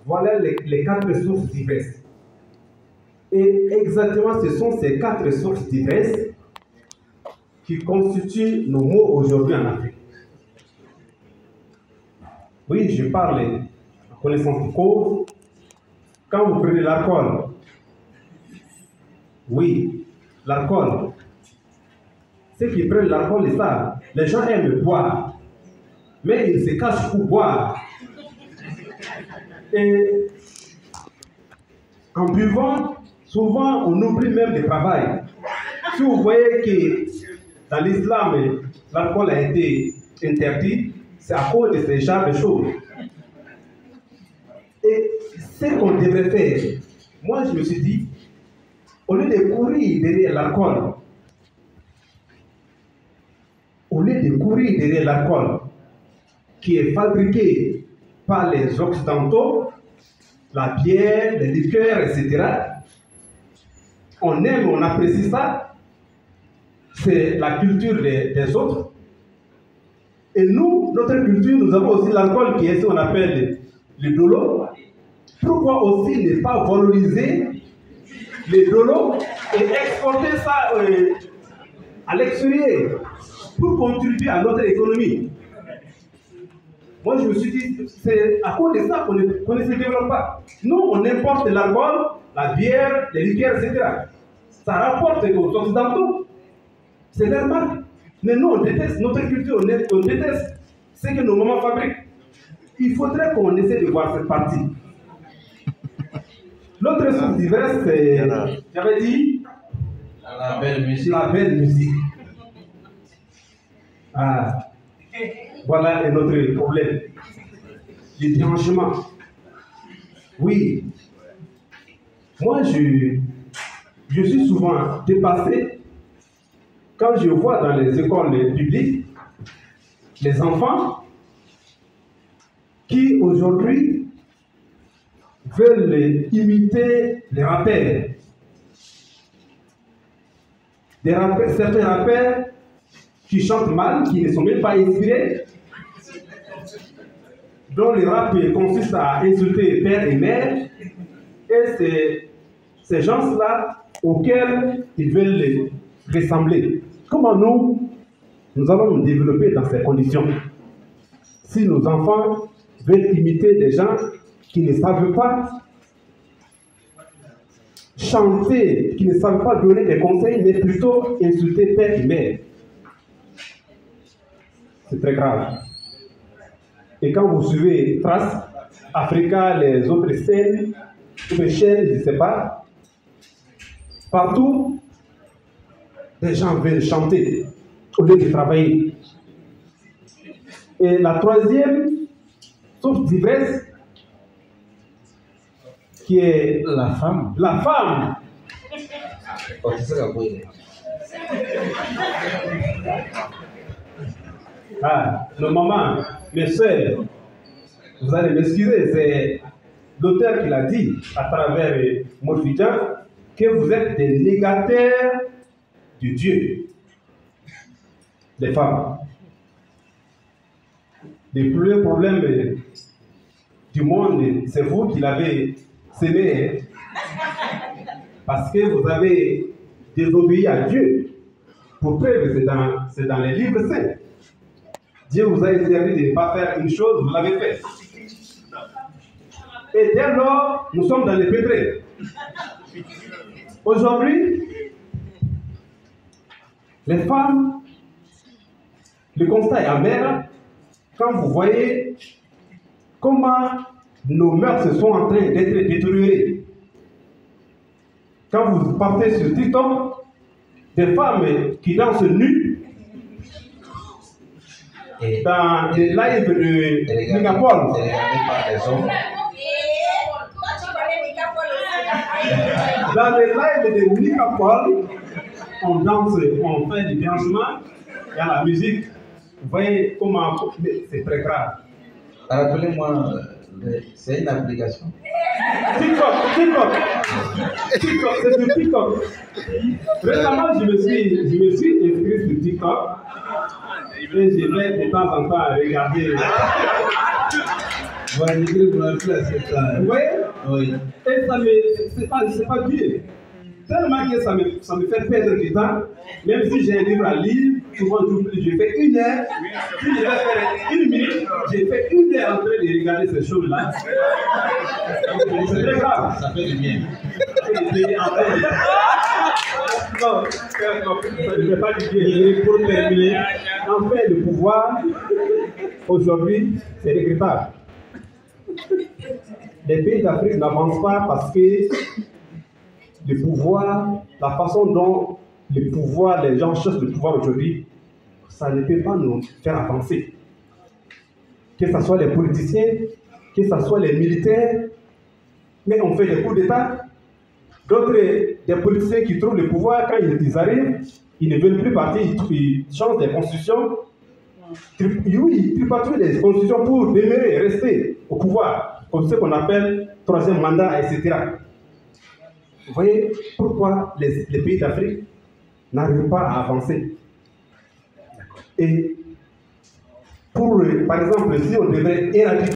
Voilà les quatre sources diverses. Et exactement, ce sont ces quatre sources diverses qui constituent nos maux aujourd'hui en Afrique. Oui, je parle en connaissance de cause. Quand vous prenez l'alcool, oui, l'alcool, ceux qui prennent l'alcool, c'est ça. Les gens aiment boire, mais ils se cachent pour boire. Et en buvant, souvent on oublie même le travail. Si vous voyez que dans l'islam, l'alcool a été interdit, c'est à cause de ces genres de choses. Et ce qu'on devrait faire, moi je me suis dit, au lieu de courir derrière l'alcool, qui est fabriqué par les Occidentaux, la bière, les liqueurs, etc., on aime, on apprécie ça, c'est la culture des autres. Et nous, notre culture, nous avons aussi l'alcool qui est ce qu'on appelle le dolo. Pourquoi aussi ne pas valoriser le dolo et exporter ça à l'extérieur pour contribuer à notre économie? Moi, je me suis dit, c'est à cause de ça qu'on ne se développe pas. Nous, on importe l'alcool, la bière, les liqueurs, etc. Ça rapporte aux Occidentaux. C'est normal. Mais nous, on déteste notre culture, on déteste ce que nos mamans fabriquent. Il faudrait qu'on essaie de voir cette partie. L'autre source diverse, c'est, j'avais dit, la belle musique. La belle musique. Ah, voilà un autre problème. Le dérangement. Oui. Moi, je suis souvent dépassé quand je vois dans les écoles publiques les enfants qui aujourd'hui veulent imiter les rappeurs. Certains rappeurs qui chantent mal, qui ne sont même pas inspirés, dont le rap consiste à insulter père et mère, et c'est ces gens-là auxquels ils veulent ressembler. Comment nous allons nous développer dans ces conditions si nos enfants veulent imiter des gens qui ne savent pas chanter, qui ne savent pas donner des conseils, mais plutôt insulter père et mère? C'est très grave. Et quand vous suivez Trace Africa, les autres chaînes, je ne sais pas, partout, les gens veulent chanter au lieu de travailler. Et la troisième source d'ivresse, qui est la femme. La femme. Oh, c'est ça qu'on peut. Ah, nos mamans, mes soeurs, vous allez m'excuser, c'est l'auteur qui l'a dit à travers Morfidjan que vous êtes des négateurs de Dieu, les femmes. Le plus problème du monde, c'est vous qui l'avez sémé, parce que vous avez désobéi à Dieu. Pour preuve, c'est dans les livres saints. Dieu vous a interdit de ne pas faire une chose, vous l'avez fait. Et dès lors, nous sommes dans les pétrés. Aujourd'hui, les femmes, le constat est amer quand vous voyez comment nos mœurs sont en train d'être détériorées. Quand vous partez sur TikTok, des femmes qui dansent nues dans les lives de Megapol. Dans les lives de Megapol, on danse, on fait du dansement, il y a la musique. Vous voyez comment c'est très grave. Rappelez-moi, c'est une application. TikTok, c'est sur TikTok. Récemment, je me suis inscrit sur TikTok et je vais de temps en temps regarder. Vous voyez? Oui. Et ça c'est pas bien. Tellement que ça me fait perdre du temps. Même si j'ai un livre à lire, souvent je fais 1 heure. Si je vais faire 1 minute, j'ai fait 1 heure en train de regarder ces choses-là. C'est très grave. Ça fait du bien. Non, ça ne fait pas du bien. Pour terminer, en fait, le pouvoir, aujourd'hui, c'est regrettable. Les pays d'Afrique n'avancent pas parce que le pouvoir, la façon dont le pouvoir, les gens cherchent le pouvoir aujourd'hui, ça ne peut pas nous faire avancer. Que ce soit les politiciens, que ce soit les militaires, mais on fait des coups d'État. D'autres, des politiciens qui trouvent le pouvoir, quand ils arrivent, ils ne veulent plus partir, ils changent des constitutions. Oui, ils tripatouillent les constitutions pour demeurer, rester au pouvoir, comme ce qu'on appelle troisième mandat, etc. Vous voyez pourquoi les pays d'Afrique n'arrivent pas à avancer. Et par exemple, si on devrait éradiquer